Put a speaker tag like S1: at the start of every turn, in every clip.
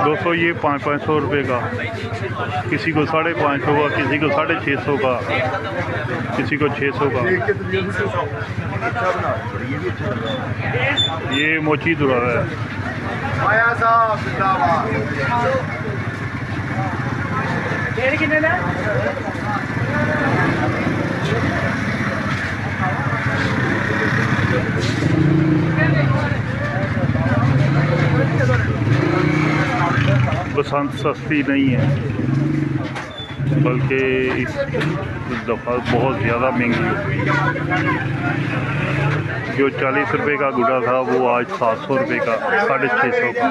S1: दोस्तों ये 500 रुपये का, किसी को 550 का, किसी को 650 का, किसी को 600 का। ये मोची दुरा है। बसंत सस्ती नहीं है, बल्कि इस दफ़ा बहुत ज़्यादा महंगी हो गई। जो 40 रुपये का गुड़ा था वो आज 700 रुपये का, 650 का।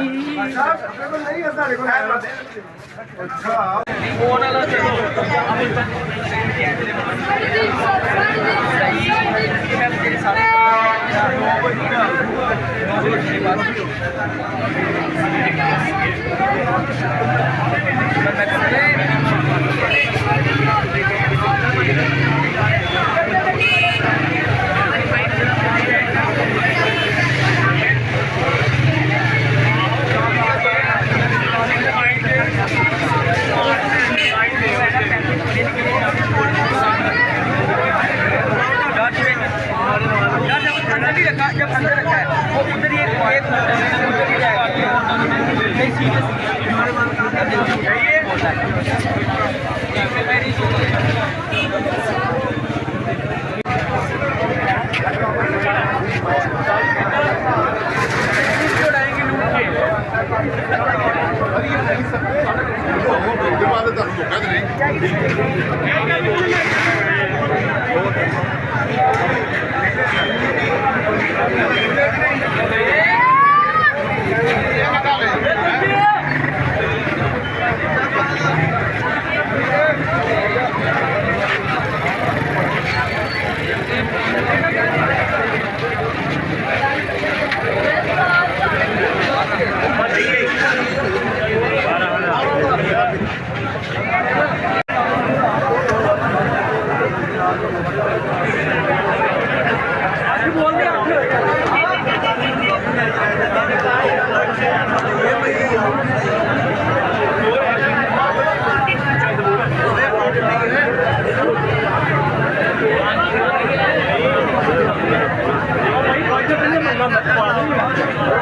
S2: जब अंदर रखा है वो उधर ही एक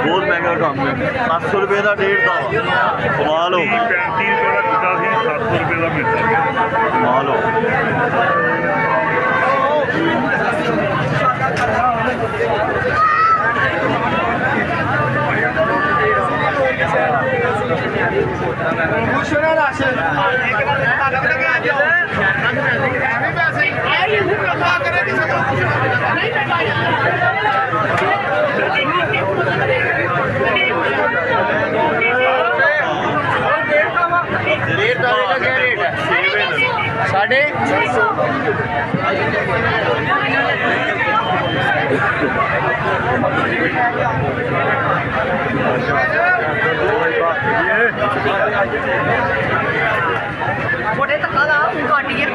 S3: बहुत महंगा काम है। 700 रुपये का 1.5 कमाल हो।
S1: 35 रुपये का गुड़ा ही 700 रुपये का मिलता है।
S3: कमाल हो।
S2: छोटे तक काटिए